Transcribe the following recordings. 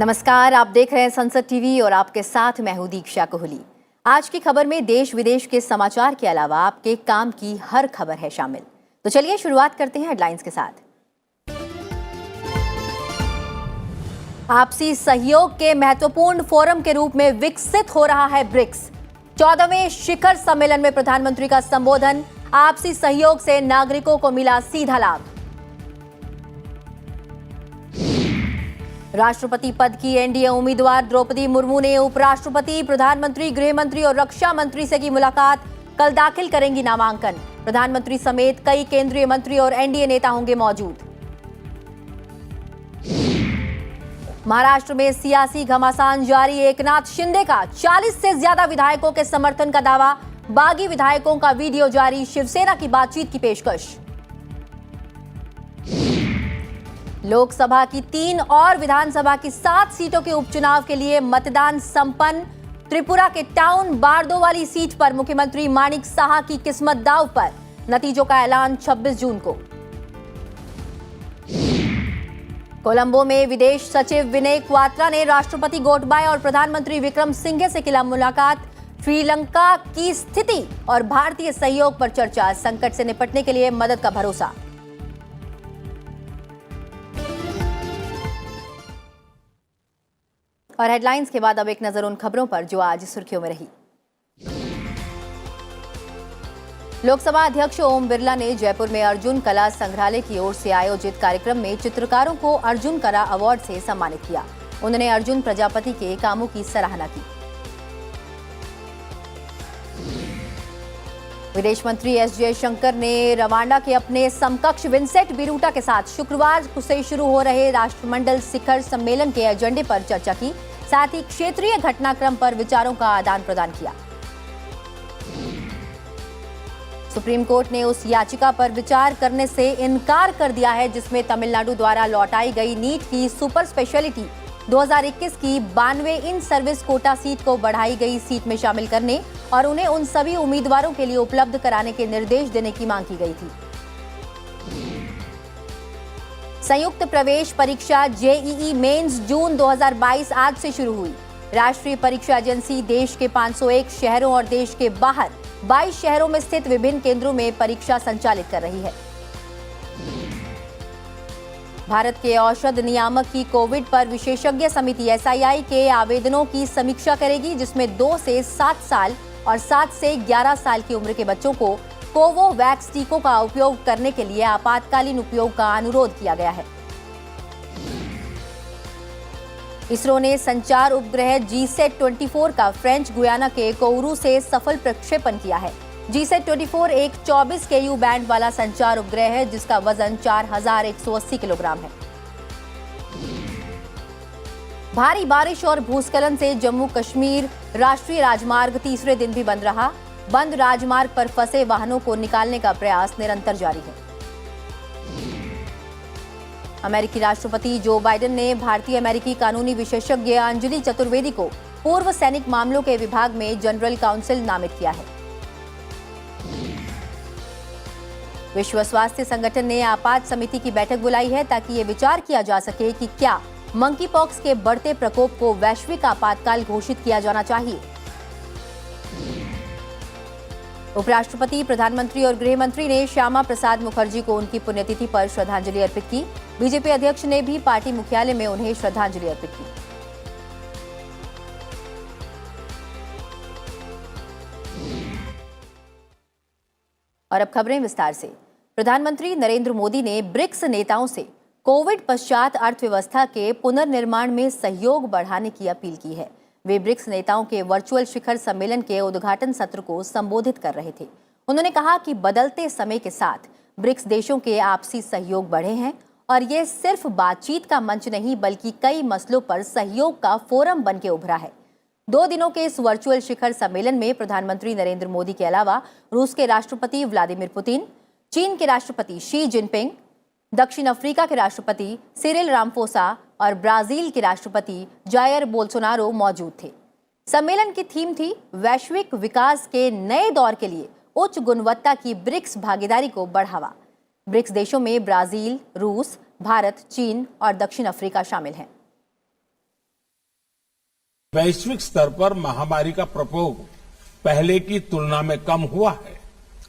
नमस्कार, आप देख रहे हैं संसद टीवी और आपके साथ मैं हूं दीक्षा कोहली। आज की खबर में देश विदेश के समाचार के अलावा आपके काम की हर खबर है शामिल। तो चलिए शुरुआत करते हैं हेडलाइंस के साथ। आपसी सहयोग के महत्वपूर्ण फोरम के रूप में विकसित हो रहा है ब्रिक्स। 14वें शिखर सम्मेलन में प्रधानमंत्री का संबोधन। आपसी सहयोग से नागरिकों को मिला सीधा लाभ। राष्ट्रपति पद की एनडीए उम्मीदवार द्रौपदी मुर्मू ने उपराष्ट्रपति, प्रधानमंत्री, गृह मंत्री और रक्षा मंत्री से की मुलाकात। कल दाखिल करेंगी नामांकन। प्रधानमंत्री समेत कई केंद्रीय मंत्री और एनडीए नेता होंगे मौजूद। महाराष्ट्र में सियासी घमासान जारी। एकनाथ शिंदे का 40 से ज्यादा विधायकों के समर्थन का दावा। बागी विधायकों का वीडियो जारी। शिवसेना की बातचीत की पेशकश। लोकसभा की 3 और विधानसभा की 7 सीटों के उपचुनाव के लिए मतदान संपन्न। त्रिपुरा के टाउन बारदोवाली सीट पर मुख्यमंत्री माणिक साहा की किस्मत दांव पर। नतीजों का ऐलान 26 जून को। कोलंबो में विदेश सचिव विनय क्वात्रा ने राष्ट्रपति गोटबाया और प्रधानमंत्री विक्रम सिंघे से की मुलाकात। श्रीलंका की स्थिति और भारतीय सहयोग पर चर्चा। संकट से निपटने के लिए मदद का भरोसा। और हेडलाइंस के बाद अब एक नजर उन खबरों पर जो आज सुर्खियों में रही। लोकसभा अध्यक्ष ओम बिरला ने जयपुर में अर्जुन कला संग्रहालय की ओर से आयोजित कार्यक्रम में चित्रकारों को अर्जुन कला अवार्ड से सम्मानित किया। उन्होंने अर्जुन प्रजापति के कामों की सराहना की। विदेश मंत्री एस जयशंकर ने रवांडा के अपने समकक्ष विंसेंट बिरूटा के साथ शुक्रवार से शुरू हो रहे राष्ट्रमंडल शिखर सम्मेलन के एजेंडे पर चर्चा की। साथ ही क्षेत्रीय घटनाक्रम पर विचारों का आदान प्रदान किया। सुप्रीम कोर्ट ने उस याचिका पर विचार करने से इनकार कर दिया है जिसमें तमिलनाडु द्वारा लौटाई गई नीट की सुपर स्पेशलिटी 2021 की 92 इन सर्विस कोटा सीट को बढ़ाई गई सीट में शामिल करने और उन्हें उन सभी उम्मीदवारों के लिए उपलब्ध कराने के निर्देश देने की मांग की गई थी। संयुक्त प्रवेश परीक्षा जेईई मेंस जून 2022 आज से शुरू हुई। राष्ट्रीय परीक्षा एजेंसी देश के 501 शहरों और देश के बाहर 22 शहरों में स्थित विभिन्न केंद्रों में परीक्षा संचालित कर रही है। भारत के औषध नियामक की कोविड पर विशेषज्ञ समिति एसआईआई के आवेदनों की समीक्षा करेगी, जिसमें 2 से 7 साल और 7 से 11 साल की उम्र के बच्चों को कोवोवैक्स टीकों का उपयोग करने के लिए आपातकालीन उपयोग का अनुरोध किया गया है। इसरो ने संचार उपग्रह GSAT-24 का फ्रेंच गुयाना के कोउरू से सफल प्रक्षेपण किया है। GSAT-24 एक 24 KU बैंड वाला संचार उपग्रह है जिसका वजन 4180 किलोग्राम है। भारी बारिश और भूस्खलन से जम्मू कश्मीर राष्ट्रीय राजमार्ग तीसरे दिन भी बंद रहा। बंद राजमार्ग पर फंसे वाहनों को निकालने का प्रयास निरंतर जारी है। अमेरिकी राष्ट्रपति जो बाइडेन ने भारतीय अमेरिकी कानूनी विशेषज्ञ अंजलि चतुर्वेदी को पूर्व सैनिक मामलों के विभाग में जनरल काउंसिल नामित किया है। विश्व स्वास्थ्य संगठन ने आपात समिति की बैठक बुलाई है ताकि ये विचार किया जा सके कि क्या मंकी पॉक्स के बढ़ते प्रकोप को वैश्विक आपातकाल घोषित किया जाना चाहिए। उपराष्ट्रपति, प्रधानमंत्री और गृह मंत्री ने श्यामा प्रसाद मुखर्जी को उनकी पुण्यतिथि पर श्रद्धांजलि अर्पित की। बीजेपी अध्यक्ष ने भी पार्टी मुख्यालय में उन्हें श्रद्धांजलि अर्पित की। और अब खबरें विस्तार से। प्रधानमंत्री नरेंद्र मोदी ने ब्रिक्स नेताओं से कोविड पश्चात अर्थव्यवस्था के पुनर्निर्माण में सहयोग बढ़ाने की अपील की है। वे ब्रिक्स नेताओं के वर्चुअल शिखर सम्मेलन के उद्घाटन सत्र को संबोधित कर रहे थे। उन्होंने कहा कि बदलते समय के साथ ब्रिक्स देशों के आपसी सहयोग बढ़े हैं और ये सिर्फ बातचीत का मंच नहीं बल्कि कई मसलों पर सहयोग का फोरम बन के उभरा है। 2 दिनों के इस वर्चुअल शिखर सम्मेलन में प्रधानमंत्री नरेंद्र मोदी के अलावा रूस के राष्ट्रपति व्लादिमीर पुतिन, चीन के राष्ट्रपति शी जिनपिंग, दक्षिण अफ्रीका के राष्ट्रपति सिरिल रामफोसा और ब्राजील के राष्ट्रपति जायर बोल्सोनारो मौजूद थे। सम्मेलन की थीम थी वैश्विक विकास के नए दौर के लिए उच्च गुणवत्ता की ब्रिक्स भागीदारी को बढ़ावा। ब्रिक्स देशों में ब्राजील, रूस, भारत, चीन और दक्षिण अफ्रीका शामिल हैं। वैश्विक स्तर पर महामारी का प्रकोप पहले की तुलना में कम हुआ है,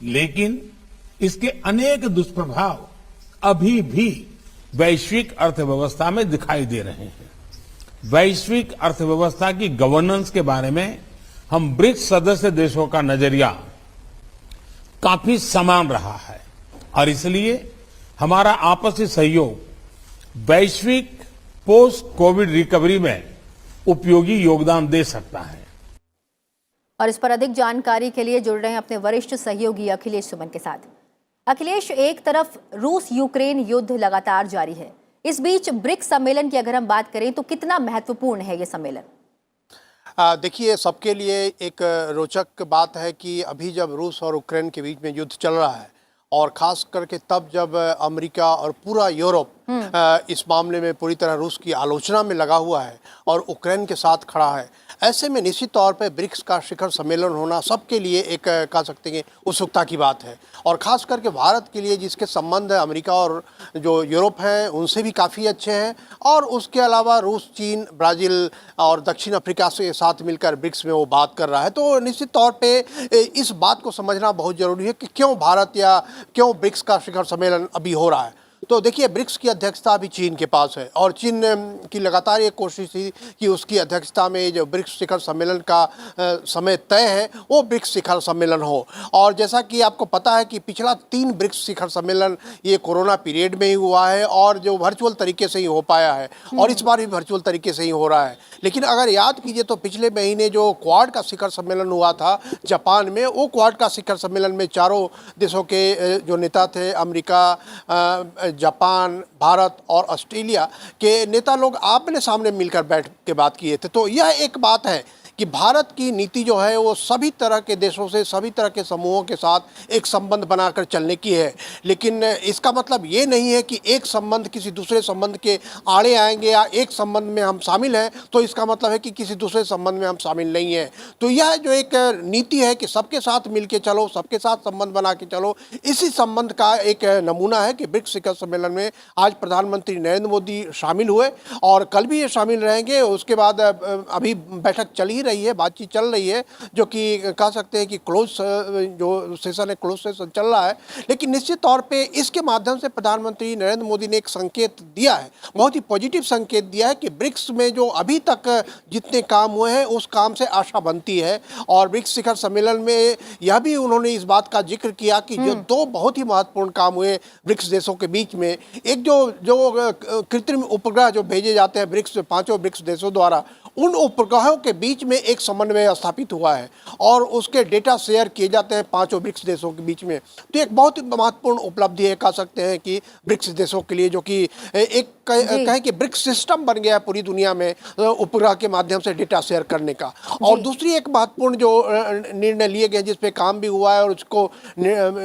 लेकिन इसके अनेक दुष्प्रभाव अभी भी वैश्विक अर्थव्यवस्था में दिखाई दे रहे हैं। वैश्विक अर्थव्यवस्था की गवर्नेंस के बारे में हम ब्रिक्स सदस्य देशों का नजरिया काफी समान रहा है और इसलिए हमारा आपसी सहयोग वैश्विक पोस्ट कोविड रिकवरी में उपयोगी योगदान दे सकता है। और इस पर अधिक जानकारी के लिए जुड़ रहे हैं अपने वरिष्ठ सहयोगी अखिलेश सुमन के साथ। अखिलेश, एक तरफ रूस यूक्रेन युद्ध लगातार जारी है, इस बीच ब्रिक्स सम्मेलन की अगर हम बात करें तो कितना महत्वपूर्ण है ये सम्मेलन? देखिए, सबके लिए एक रोचक बात है कि अभी जब रूस और यूक्रेन के बीच में युद्ध चल रहा है और खास करके तब जब अमेरिका और पूरा यूरोप इस मामले में पूरी तरह रूस की आलोचना में लगा हुआ है और यूक्रेन के साथ खड़ा है, ऐसे में निश्चित तौर पे ब्रिक्स का शिखर सम्मेलन होना सबके लिए एक कह सकते हैं उत्सुकता की बात है। और ख़ास करके भारत के लिए जिसके संबंध अमेरिका और जो यूरोप हैं उनसे भी काफ़ी अच्छे हैं, और उसके अलावा रूस, चीन, ब्राज़ील और दक्षिण अफ्रीका से साथ मिलकर ब्रिक्स में वो बात कर रहा है। तो निश्चित तौर पर इस बात को समझना बहुत ज़रूरी है कि क्यों भारत या क्यों ब्रिक्स का शिखर सम्मेलन अभी हो रहा है। तो देखिए, ब्रिक्स की अध्यक्षता अभी चीन के पास है और चीन की लगातार ये कोशिश थी कि उसकी अध्यक्षता में जो ब्रिक्स शिखर सम्मेलन का समय तय है वो ब्रिक्स शिखर सम्मेलन हो। और जैसा कि आपको पता है कि पिछला 3 ब्रिक्स शिखर सम्मेलन ये कोरोना पीरियड में ही हुआ है और जो वर्चुअल तरीके से ही हो पाया है, और इस बार भी वर्चुअल तरीके से ही हो रहा है। लेकिन अगर याद कीजिए तो पिछले महीने जो क्वाड का शिखर सम्मेलन हुआ था जापान में, वो क्वाड का शिखर सम्मेलन में चारों देशों के जो नेता थे, अमेरिका, जापान, भारत और ऑस्ट्रेलिया के नेता लोग आमने सामने मिलकर बैठ के बात किए थे। तो यह एक बात है कि भारत की नीति जो है वो सभी तरह के देशों से, सभी तरह के समूहों के साथ एक संबंध बनाकर चलने की है। लेकिन इसका मतलब ये नहीं है कि एक संबंध किसी दूसरे संबंध के आड़े आएंगे या एक संबंध में हम शामिल हैं तो इसका मतलब है कि किसी दूसरे संबंध में हम शामिल नहीं हैं। तो यह जो एक नीति है कि सबके साथ मिल के चलो, सबके साथ संबंध बना के चलो, इसी संबंध का एक नमूना है कि ब्रिक्स शिखर सम्मेलन में आज प्रधानमंत्री नरेंद्र मोदी शामिल हुए और कल भी ये शामिल रहेंगे। उसके बाद अभी बैठक चली रही है, बातचीत चल रही है, जो कि कह सकते हैं कि क्लोज जो सेशन है, क्लोज सेशन चल रहा है। लेकिन निश्चित तौर पे इसके माध्यम से प्रधानमंत्री नरेंद्र मोदी ने एक संकेत दिया है, बहुत ही पॉजिटिव संकेत दिया है कि ब्रिक्स में जो अभी तक जितने काम हुए हैं उस काम से आशा बनती है। और ब्रिक्स शिखर सम्मेलन में यह भी उन्होंने इस बात का जिक्र किया कि जो 2 बहुत ही महत्वपूर्ण काम हुए ब्रिक्स देशों के बीच में, एक जो कृत्रिम उपग्रह जो भेजे जाते हैं ब्रिक्स, 5 ब्रिक्स देशों द्वारा, उन उपग्रहों के बीच में एक समन्वय स्थापित हुआ है और उसके डेटा शेयर किए जाते हैं 5 ब्रिक्स देशों के बीच में। तो एक बहुत महत्वपूर्ण उपलब्धि है, कह सकते हैं कि ब्रिक्स देशों के लिए, जो कि एक कहें कि ब्रिक्स सिस्टम बन गया है पूरी दुनिया में उपग्रह के माध्यम से डेटा शेयर करने का। और दूसरी एक महत्वपूर्ण जो निर्णय लिए गए, जिस पे काम भी हुआ है और उसको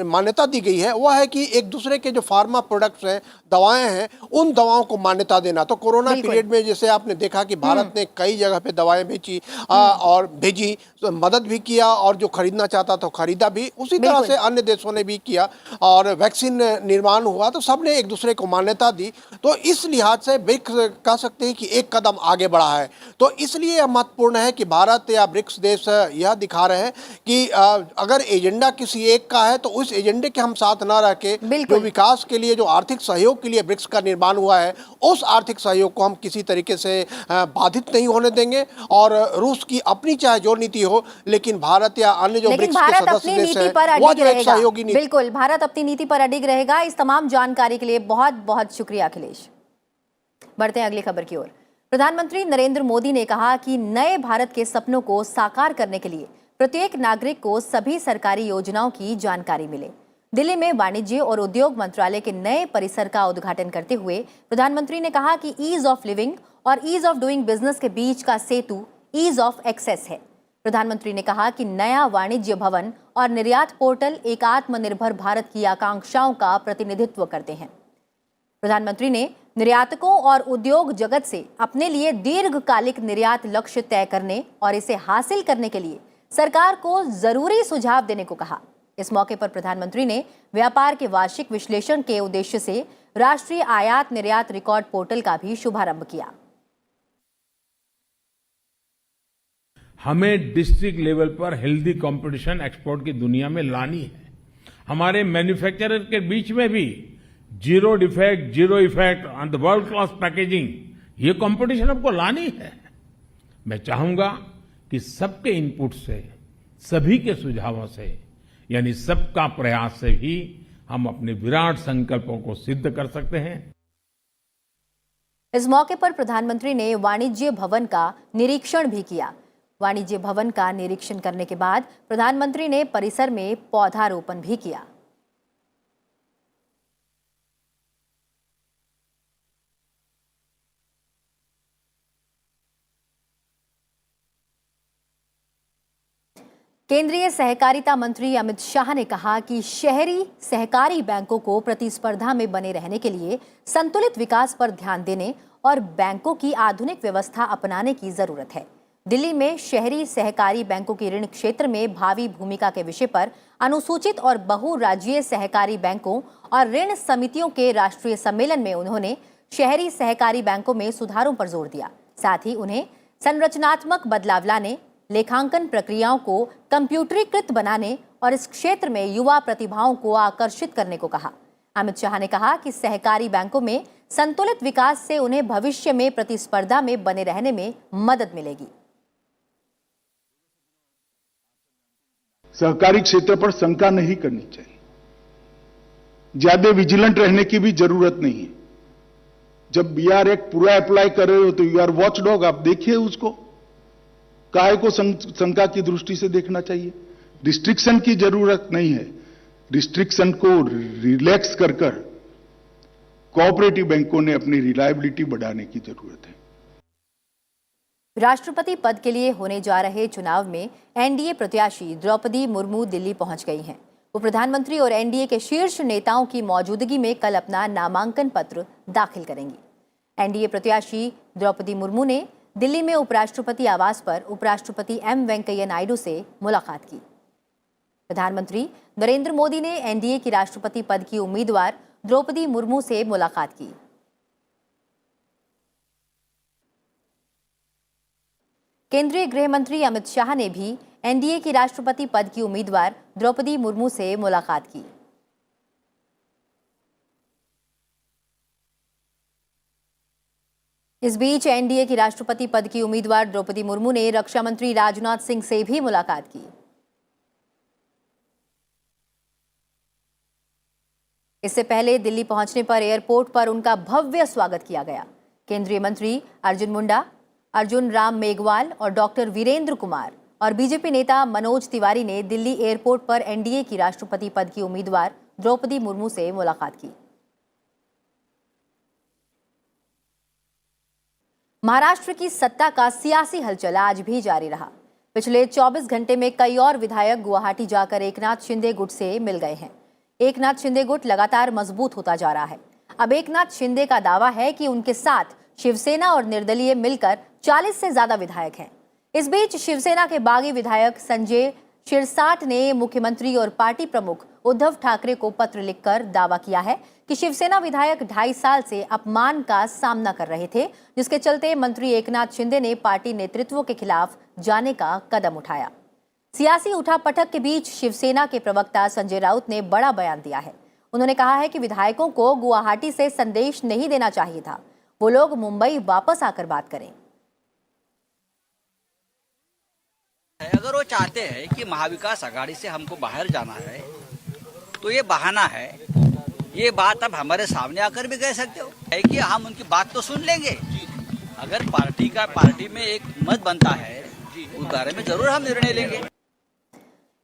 मान्यता दी गई है, वह है कि एक दूसरे के जो फार्मा प्रोडक्ट्स हैं, दवाएं हैं, उन दवाओं को मान्यता देना। तो कोरोना पीरियड में जैसे आपने देखा कि भारत ने कई जगह पे दवाएं बेची और भेजी, तो मदद भी किया, और जो खरीदना चाहता तो खरीदा भी, उसी तरह से अन्य देशों ने भी किया और वैक्सीन निर्माण हुआ, तो सबने एक दूसरे को मान्यता दी। तो इस लिहाज से ब्रिक्स कह सकते हैं कि एक कदम आगे बढ़ा है। तो इसलिए यह महत्वपूर्ण है कि भारत या ब्रिक्स देश यह दिखा रहे हैं कि अगर एजेंडा किसी एक का है तो उस एजेंडे के हम साथ ना रह के जो विकास के लिए, जो आर्थिक सहयोग के लिए ब्रिक्स का निर्माण हुआ है, उस आर्थिक सहयोग को हम किसी तरीके से बाधित नहीं होने देंगे। और रूस की अपनी चाहे जो नीति हो, लेकिन भारत या अन्य जो ब्रिक्स के सदस्य देश हैं, वो जो एक सहयोगी नीति, बिल्कुल भारत अपनी नीति पर अडिग रहेगा। इस तमाम जानकारी के लिए बहुत बहुत शुक्रिया अखिलेश। बढ़ते हैं अगली खबर की ओर। प्रधानमंत्री नरेंद्र मोदी ने कहा कि नए भारत के सपनों को साकार करने के लिए प्रत्येक नागरिक को सभी सरकारी योजनाओं की जानकारी मिले। दिल्ली में वाणिज्य और उद्योग मंत्रालय के नए परिसर का उद्घाटन करते हुए प्रधानमंत्री ने कहा कि ईज ऑफ लिविंग और ईज ऑफ डूइंग बिजनेस के बीच का सेतु ईज ऑफ एक्सेस है। प्रधानमंत्री ने कहा कि नया वाणिज्य भवन और निर्यात पोर्टल एक आत्मनिर्भर भारत की आकांक्षाओं का प्रतिनिधित्व करते हैं। प्रधानमंत्री ने निर्यातकों और उद्योग जगत से अपने लिए दीर्घकालिक निर्यात लक्ष्य तय करने और इसे हासिल करने के लिए सरकार को जरूरी सुझाव देने को कहा। इस मौके पर प्रधानमंत्री ने व्यापार के वार्षिक विश्लेषण के उद्देश्य से राष्ट्रीय आयात निर्यात रिकॉर्ड पोर्टल का भी शुभारंभ किया। हमें डिस्ट्रिक्ट लेवल पर हेल्दी कंपटीशन एक्सपोर्ट की दुनिया में लानी है। हमारे मैन्युफैक्चरर के बीच में भी zero defect, zero effect on the world class packaging, ये कंपटीशन हमको लानी है। मैं चाहूंगा कि सबके इनपुट से, सभी के सुझावों से, यानी सबका प्रयास से भी हम अपने विराट संकल्पों को सिद्ध कर सकते हैं। इस मौके पर प्रधानमंत्री ने वाणिज्य भवन का निरीक्षण भी किया। वाणिज्य भवन का निरीक्षण करने के बाद प्रधानमंत्री ने परिसर में पौधारोपण भी किया। केंद्रीय सहकारिता मंत्री अमित शाह ने कहा कि शहरी सहकारी बैंकों को प्रतिस्पर्धा में बने रहने के लिए संतुलित विकास पर ध्यान देने और बैंकों की आधुनिक व्यवस्था अपनाने की जरूरत है। दिल्ली में शहरी सहकारी बैंकों की ऋण क्षेत्र में भावी भूमिका के विषय पर अनुसूचित और बहुराज्यीय सहकारी बैंकों और ऋण समितियों के राष्ट्रीय सम्मेलन में उन्होंने शहरी सहकारी बैंकों में सुधारों पर जोर दिया। साथ ही उन्हें संरचनात्मक बदलाव लाने, लेखांकन प्रक्रियाओं को कंप्यूटरीकृत बनाने और इस क्षेत्र में युवा प्रतिभाओं को आकर्षित करने को कहा। अमित शाह ने कहा कि सहकारी बैंकों में संतुलित विकास से उन्हें भविष्य में प्रतिस्पर्धा में बने रहने में मदद मिलेगी। सहकारी क्षेत्र पर शंका नहीं करनी चाहिए। ज्यादा विजिलेंट रहने की भी जरूरत नहीं है। जब बीआर एक्ट पूरा अप्लाई कर रहे हो तो यू आर वॉच डॉग, आप देखिए उसको, काय को शंका की दृष्टि से देखना चाहिए। रिस्ट्रिक्शन की जरूरत नहीं है। रिस्ट्रिक्शन को रिलैक्स कर कोऑपरेटिव बैंकों ने अपनी रिलायबिलिटी बढ़ाने की जरूरत है। राष्ट्रपति पद के लिए होने जा रहे चुनाव में एनडीए प्रत्याशी द्रौपदी मुर्मू दिल्ली पहुंच गई हैं। वो प्रधानमंत्री और एनडीए के शीर्ष नेताओं की मौजूदगी में कल अपना नामांकन पत्र दाखिल करेंगी। एनडीए प्रत्याशी द्रौपदी मुर्मू ने दिल्ली में उपराष्ट्रपति आवास पर उपराष्ट्रपति एम वेंकैया नायडू से मुलाकात की। प्रधानमंत्री नरेंद्र मोदी ने एनडीए की राष्ट्रपति पद की उम्मीदवार द्रौपदी मुर्मू से मुलाकात की। केंद्रीय गृह मंत्री अमित शाह ने भी एनडीए की राष्ट्रपति पद की उम्मीदवार द्रौपदी मुर्मू से मुलाकात की। इस बीच एनडीए की राष्ट्रपति पद की उम्मीदवार द्रौपदी मुर्मू ने रक्षा मंत्री राजनाथ सिंह से भी मुलाकात की। इससे पहले दिल्ली पहुंचने पर एयरपोर्ट पर उनका भव्य स्वागत किया गया। केंद्रीय मंत्री अर्जुन मुंडा, अर्जुन राम मेघवाल और डॉक्टर वीरेंद्र कुमार और बीजेपी नेता मनोज तिवारी ने दिल्ली एयरपोर्ट पर एनडीए की राष्ट्रपति पद की उम्मीदवार द्रौपदी मुर्मू से मुलाकात की। महाराष्ट्र की सत्ता का सियासी हलचल आज भी जारी रहा। पिछले 24 घंटे में कई और विधायक गुवाहाटी जाकर एकनाथ शिंदे गुट से मिल गए हैं। एकनाथ शिंदे गुट लगातार मजबूत होता जा रहा है। अब एकनाथ शिंदे का दावा है कि उनके साथ शिवसेना और निर्दलीय मिलकर 40 से ज्यादा विधायक हैं। इस बीच शिवसेना के बागी विधायक संजय शिरसाट ने मुख्यमंत्री और पार्टी प्रमुख उद्धव ठाकरे को पत्र लिखकर दावा किया है कि शिवसेना विधायक 2.5 साल से अपमान का सामना कर रहे थे, जिसके चलते मंत्री एकनाथ शिंदे ने पार्टी नेतृत्व के खिलाफ जाने का कदम उठाया। सियासी उठापटक के बीच शिवसेना के प्रवक्ता संजय राउत ने बड़ा बयान दिया है। उन्होंने कहा है कि विधायकों को गुवाहाटी से संदेश नहीं देना चाहिए था, वो लोग मुंबई वापस आकर बात करें। अगर वो चाहते हैं कि महाविकास आघाड़ी से हमको बाहर जाना है तो ये बहाना है। ये बात अब हमारे सामने आकर भी कह सकते हो है कि हम उनकी बात तो सुन लेंगे। अगर पार्टी में एक मत बनता है उस बारे में जरूर हम निर्णय लेंगे।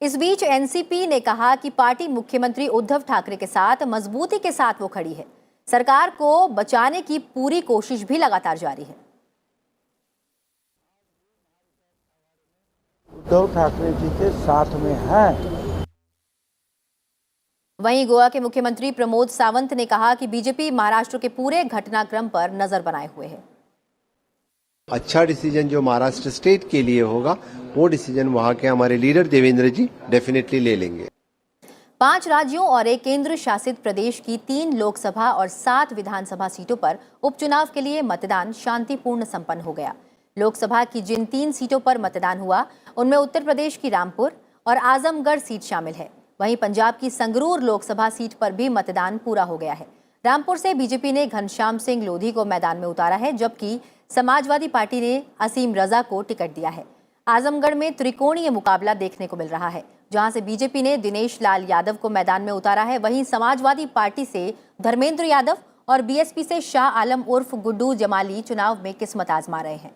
इस बीच एनसीपी ने कहा कि पार्टी मुख्यमंत्री उद्धव ठाकरे के साथ मजबूती के साथ वो खड़ी है। सरकार को बचाने की पूरी कोशिश भी लगातार जारी है। उद्धव ठाकरे जी के साथ में है। वहीं गोवा के मुख्यमंत्री प्रमोद सावंत ने कहा कि बीजेपी महाराष्ट्र के पूरे घटनाक्रम पर नजर बनाए हुए है। अच्छा डिसीजन जो महाराष्ट्र स्टेट के लिए होगा वो डिसीजन वहां के हमारे लीडर देवेंद्र जी डेफिनेटली ले लेंगे। 5 राज्यों और एक केंद्र शासित प्रदेश की 3 लोकसभा और 7 विधानसभा सीटों पर उपचुनाव के लिए मतदान शांतिपूर्ण संपन्न हो गया। लोकसभा की जिन 3 सीटों पर मतदान हुआ उनमें उत्तर प्रदेश की रामपुर और आजमगढ़ सीट शामिल है। वहीं पंजाब की संगरूर लोकसभा सीट पर भी मतदान पूरा हो गया है। रामपुर से बीजेपी ने घनश्याम सिंह लोधी को मैदान में उतारा है, जबकि समाजवादी पार्टी ने असीम रजा को टिकट दिया है। आजमगढ़ में त्रिकोणीय मुकाबला देखने को मिल रहा है, जहां से बीजेपी ने दिनेश लाल यादव को मैदान में उतारा है। वहीं समाजवादी पार्टी से धर्मेंद्र यादव और बीएसपी से शाह आलम उर्फ गुड्डू जमाली चुनाव में किस्मत आजमा रहे हैं।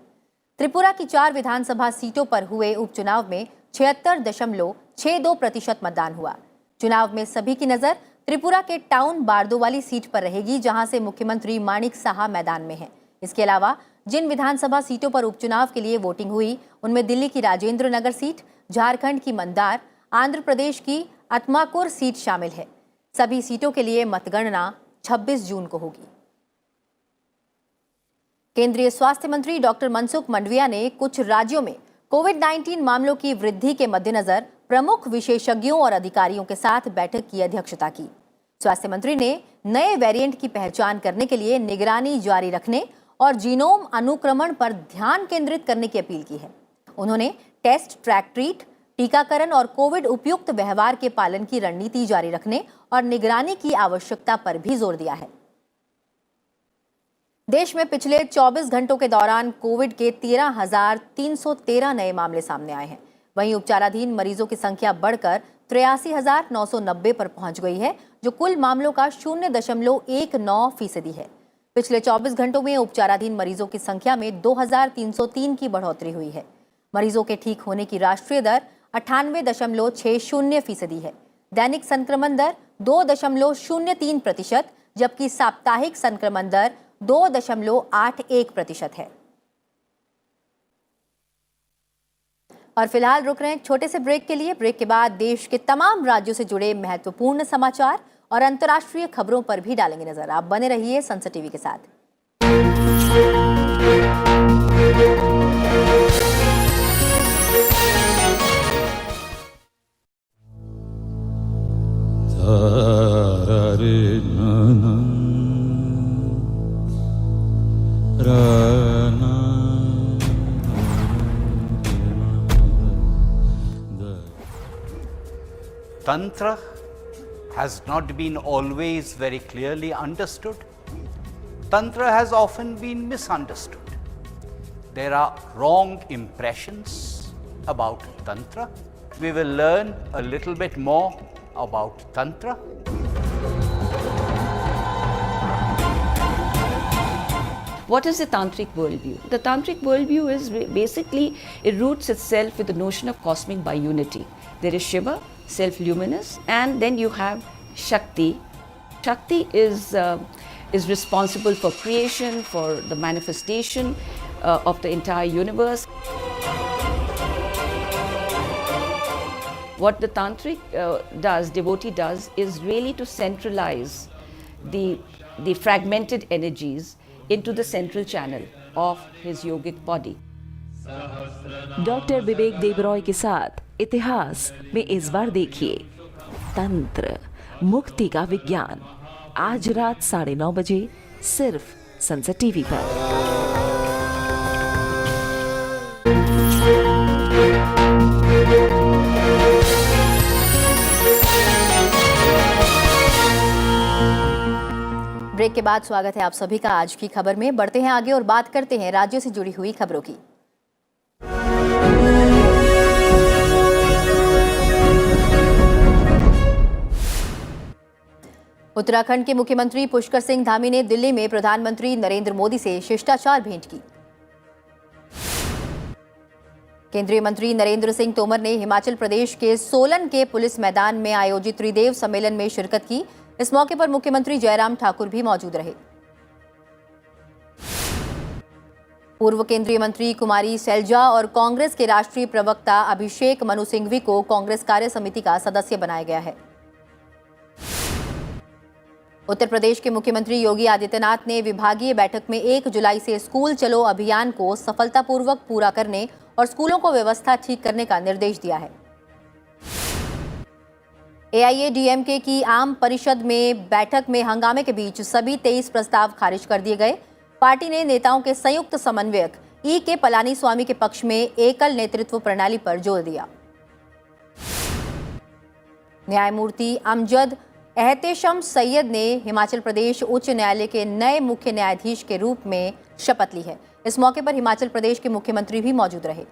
त्रिपुरा की 4 विधानसभा सीटों पर हुए उपचुनाव में 76.62% मतदान हुआ। चुनाव में सभी की नजर त्रिपुरा के टाउन बारदोवाली सीट पर रहेगी, जहां से मुख्यमंत्री माणिक साहा मैदान में हैं। इसके अलावा जिन विधानसभा सीटों पर उपचुनाव के लिए वोटिंग हुई उनमें दिल्ली की राजेंद्र नगर सीट, झारखंड की मंदार, आंध्र प्रदेश की अत्माकुर सीट शामिल है। सभी सीटों के लिए मतगणना 26 जून को होगी। केंद्रीय स्वास्थ्य मंत्री डॉक्टर मनसुख मंडाविया ने कुछ राज्यों में कोविड-19 मामलों की वृद्धि के मद्देनजर प्रमुख विशेषज्ञों और अधिकारियों के साथ बैठक की अध्यक्षता की। स्वास्थ्य मंत्री ने नए वेरिएंट की पहचान करने के लिए निगरानी जारी रखने और जीनोम अनुक्रमण पर ध्यान केंद्रित करने की अपील की है। उन्होंने टेस्ट, ट्रैक, ट्रीट, टीकाकरण और कोविड उपयुक्त व्यवहार के पालन की रणनीति जारी रखने और निगरानी की आवश्यकता पर भी जोर दिया है। देश में पिछले 24 घंटों के दौरान कोविड के 13,313 नए मामले सामने आए हैं। वहीं उपचाराधीन मरीजों की संख्या बढ़कर 83,990 पर पहुंच गई है, जो कुल मामलों का 0.19% है। पिछले 24 घंटों में उपचाराधीन मरीजों की संख्या में 2,303 की बढ़ोतरी हुई है। मरीजों के ठीक होने की राष्ट्रीय दर 98.60% है। दैनिक संक्रमण दर 2.03%, जबकि साप्ताहिक संक्रमण दर 2.81% है। और फिलहाल रुक रहे हैं एक छोटे से ब्रेक के लिए। ब्रेक के बाद देश के तमाम राज्यों से जुड़े महत्वपूर्ण समाचार और अंतर्राष्ट्रीय खबरों पर भी डालेंगे नजर। आप बने रहिए संसद टीवी के साथ। Tantra has not been always very clearly understood. Tantra has often been misunderstood. There are wrong impressions about Tantra. We will learn a little bit more about Tantra. What is the tantric worldview? The tantric worldview is basically, it roots itself with the notion of cosmic biunity. There is Shiva, self-luminous, and then you have Shakti. Shakti is responsible for creation, for the manifestation of the entire universe. What the tantric devotee does, is really to centralize the fragmented energies into the central channel of his yogic body. Doctor Vivek Debroy के साथ इतिहास में इस बार देखिए तंत्र मुक्ति का विज्ञान, आज रात 9:30 बजे सिर्फ संसद टीवी पर। ब्रेक के बाद स्वागत है आप सभी का आज की खबर में। बढ़ते हैं आगे और बात करते हैं राज्यों से जुड़ी हुई खबरों की। उत्तराखंड के मुख्यमंत्री पुष्कर सिंह धामी ने दिल्ली में प्रधानमंत्री नरेंद्र मोदी से शिष्टाचार भेंट की। केंद्रीय मंत्री नरेंद्र सिंह तोमर ने हिमाचल प्रदेश के सोलन के पुलिस मैदान में आयोजित त्रिदेव सम्मेलन में शिरकत की। इस मौके पर मुख्यमंत्री जयराम ठाकुर भी मौजूद रहे। पूर्व केंद्रीय मंत्री कुमारी सैलजा और कांग्रेस के राष्ट्रीय प्रवक्ता अभिषेक मनु सिंघवी को कांग्रेस कार्य समिति का सदस्य बनाया गया है। उत्तर प्रदेश के मुख्यमंत्री योगी आदित्यनाथ ने विभागीय बैठक में 1 जुलाई से स्कूल चलो अभियान को सफलतापूर्वक पूरा करने और स्कूलों को व्यवस्था ठीक करने का निर्देश दिया है। एआईएडीएमके की आम परिषद में बैठक में हंगामे के बीच सभी 23 प्रस्ताव खारिज कर दिए गए। पार्टी ने नेताओं के संयुक्त समन्वयक के पलानीस्वामी के पक्ष में एकल नेतृत्व प्रणाली पर जोर दिया। न्यायमूर्ति अमजद एहतेशम सैयद ने हिमाचल प्रदेश उच्च न्यायालय के नए मुख्य न्यायाधीश के रूप में शपथ ली है। इस मौके पर हिमाचल प्रदेश के मुख्यमंत्री भी मौजूद रहे।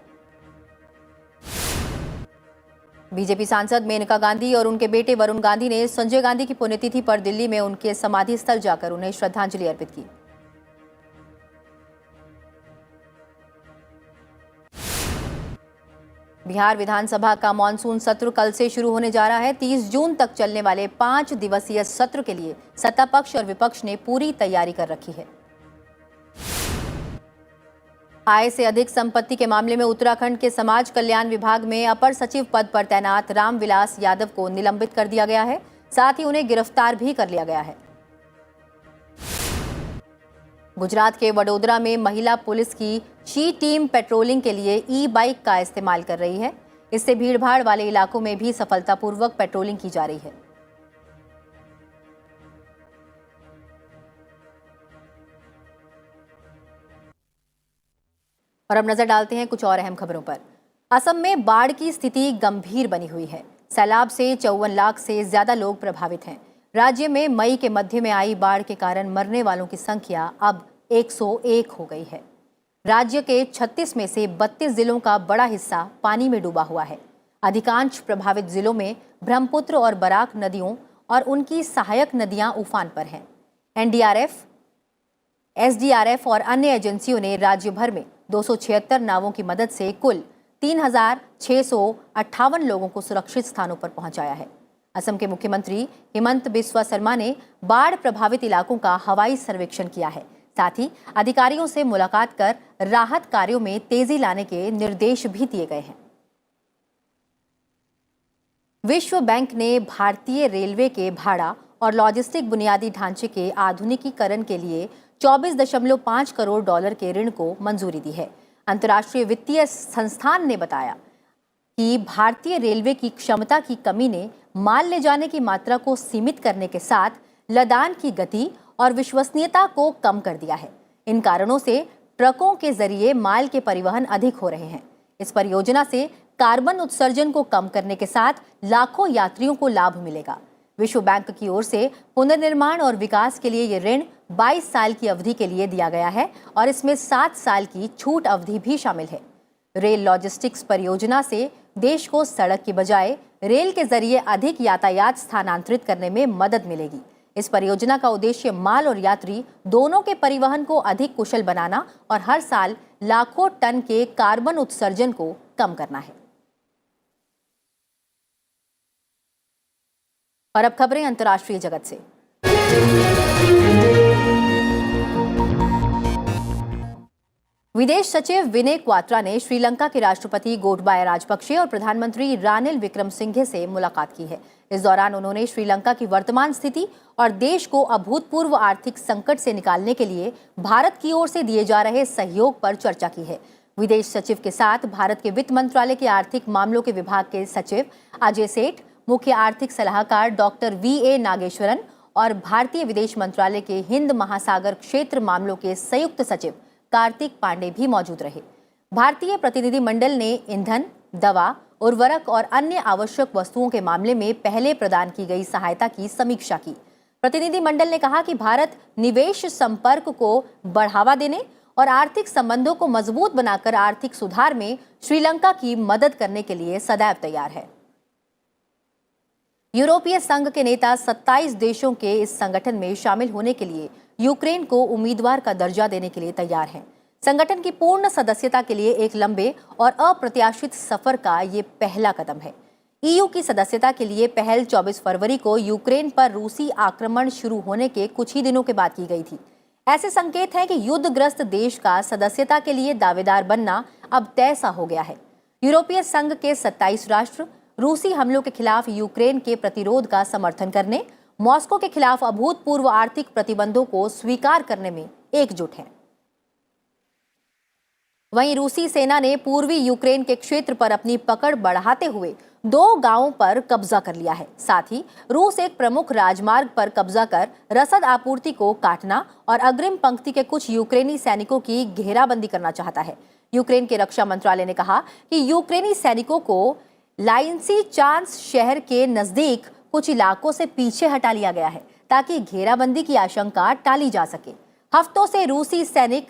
बीजेपी सांसद मेनका गांधी और उनके बेटे वरुण गांधी ने संजय गांधी की पुण्यतिथि पर दिल्ली में उनके समाधि स्थल जाकर उन्हें श्रद्धांजलि अर्पित की। बिहार विधानसभा का मॉनसून सत्र कल से शुरू होने जा रहा है। 30 जून तक चलने वाले 5 दिवसीय सत्र के लिए सत्ता पक्ष और विपक्ष ने पूरी तैयारी कर रखी है। आय से अधिक संपत्ति के मामले में उत्तराखंड के समाज कल्याण विभाग में अपर सचिव पद पर तैनात रामविलास यादव को निलंबित कर दिया गया है। साथ ही उन्हें गिरफ्तार भी कर लिया गया है। गुजरात के वडोदरा में महिला पुलिस की शी टीम पेट्रोलिंग के लिए ई-बाइक का इस्तेमाल कर रही है। इससे भीड़भाड़ वाले इलाकों में भी सफलतापूर्वक पेट्रोलिंग की जा रही है। और अब नजर डालते हैं कुछ और अहम खबरों पर। असम में बाढ़ की स्थिति गंभीर बनी हुई है। सैलाब से 54 लाख से ज्यादा लोग प्रभावित हैं। राज्य में मई के मध्य में आई बाढ़ के कारण मरने वालों की संख्या अब 101 हो गई है। राज्य के 36 में से 32 जिलों का बड़ा हिस्सा पानी में डूबा हुआ है। अधिकांश प्रभावित जिलों में ब्रह्मपुत्र और बराक नदियों और उनकी सहायक नदियां उफान पर हैं। एनडीआरएफ, एसडीआरएफ और अन्य एजेंसियों ने राज्य भर में 276 नावों की मदद से कुल 3,658 लोगों को सुरक्षित स्थानों पर पहुंचाया है। असम के मुख्यमंत्री हिमंत बिस्वा शर्मा ने बाढ़ प्रभावित इलाकों का हवाई सर्वेक्षण किया है। साथ ही अधिकारियों से मुलाकात कर राहत कार्यों में तेजी लाने के निर्देश भी दिए गए हैं। विश्व बैंक ने भारतीय रेलवे के भाड़ा और लॉजिस्टिक बुनियादी ढांचे के आधुनिकीकरण के लिए 24.5 करोड़ डॉलर के ऋण को मंजूरी दी है। अंतर्राष्ट्रीय वित्तीय संस्थान ने बताया कि भारतीय रेलवे की क्षमता की कमी ने माल ले जाने की मात्रा को सीमित करने के साथ लदान की गति और विश्वसनीयता को कम कर दिया है। इन कारणों से ट्रकों के जरिए माल के परिवहन अधिक हो रहे हैं। इस परियोजना से कार्बन उत्सर्जन को कम करने के साथ लाखों यात्रियों को लाभ मिलेगा। विश्व बैंक की ओर से पुनर्निर्माण और विकास के लिए ये ऋण 22 साल की अवधि के लिए दिया गया है और इसमें 7 साल की छूट अवधि भी शामिल है। रेल लॉजिस्टिक्स परियोजना से देश को सड़क की बजाय रेल के जरिए अधिक यातायात स्थानांतरित करने में मदद मिलेगी। इस परियोजना का उद्देश्य माल और यात्री दोनों के परिवहन को अधिक कुशल बनाना और हर साल लाखों टन के कार्बन उत्सर्जन को कम करना है। और अब खबरें अंतर्राष्ट्रीय जगत से। विदेश सचिव विनय क्वात्रा ने श्रीलंका के राष्ट्रपति गोटबाया राजपक्षे और प्रधानमंत्री रानिल विक्रमसिंघे से मुलाकात की है। इस दौरान उन्होंने श्रीलंका की वर्तमान स्थिति और देश को अभूतपूर्व आर्थिक संकट से निकालने के लिए भारत की ओर से दिए जा रहे सहयोग पर चर्चा की है। विदेश सचिव के साथ भारत के वित्त मंत्रालय के आर्थिक मामलों के विभाग के सचिव अजय सेठ, मुख्य आर्थिक सलाहकार डॉक्टर वी.ए. नागेश्वरन और भारतीय विदेश मंत्रालय के हिंद महासागर क्षेत्र मामलों के संयुक्त सचिव कार्तिक पांडे भी मौजूद रहे। भारतीय प्रतिनिधिमंडल ने ईंधन, दवा, उर्वरक और अन्य आवश्यक वस्तुओं के मामले में पहले प्रदान की गई सहायता की समीक्षा की। प्रतिनिधिमंडल ने कहा कि भारत निवेश संपर्क को बढ़ावा देने और आर्थिक संबंधों को मजबूत बनाकर आर्थिक सुधार में श्रीलंका की मदद करने के लिए सदैव तैयार है। यूरोपीय संघ के नेता 27 देशों के इस संगठन में शामिल होने के लिए यूक्रेन को उम्मीदवार का दर्जा देने के लिए तैयार हैं। संगठन की पूर्ण सदस्यता के लिए एक लंबे और अप्रत्याशित सफर का ये पहला कदम है। ईयू की सदस्यता के लिए पहल 24 फरवरी को यूक्रेन पर रूसी आक्रमण शुरू होने के कुछ ही दिनों के बाद की गई थी। ऐसे संकेत हैं कि युद्धग्रस्त देश का सदस्यता के लिए दावेदार बनना अब तय सा हो गया है। यूरोपीय संघ के 27 राष्ट्र रूसी हमलों के खिलाफ यूक्रेन के प्रतिरोध का समर्थन करने, मॉस्को के खिलाफ अभूतपूर्व आर्थिक प्रतिबंधों को स्वीकार करने में एकजुट हैं। वहीं रूसी सेना ने पूर्वी यूक्रेन के क्षेत्र पर अपनी पकड़ बढ़ाते हुए 2 गांवों पर कब्जा कर लिया है। साथ ही रूस एक प्रमुख राजमार्ग पर कब्जा कर रसद आपूर्ति को काटना और अग्रिम पंक्ति के कुछ यूक्रेनी सैनिकों की घेराबंदी करना चाहता है। यूक्रेन के रक्षा मंत्रालय ने कहा कि यूक्रेनी सैनिकों को लाइसिचांस्क शहर के नजदीक कुछ इलाकों से पीछे हटा लिया गया है ताकि घेराबंदी की आशंका टाली जा सके। हफ्तों से रूसी सैनिक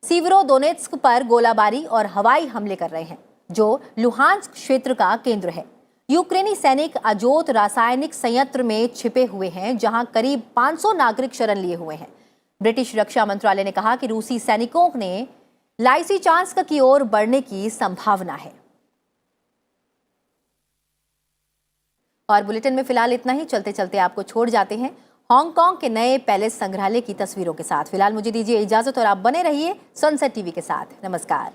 सीवरोडोनेत्स्क पर गोलाबारी और हवाई हमले कर रहे हैं, जो लुहांस्क क्षेत्र का केंद्र है। यूक्रेनी सैनिक अजोत रासायनिक संयंत्र में छिपे हुए हैं, जहां करीब 500 नागरिक शरण लिए हुए हैं। ब्रिटिश रक्षा मंत्रालय ने कहा कि रूसी सैनिकों ने लाइसिचांस्क की ओर बढ़ने की संभावना है। और बुलेटिन में फिलहाल इतना ही। चलते चलते आपको छोड़ जाते हैं हांगकांग के नए पैलेस संग्रहालय की तस्वीरों के साथ। फिलहाल मुझे दीजिए इजाजत और आप बने रहिए सनसेट टीवी के साथ। नमस्कार।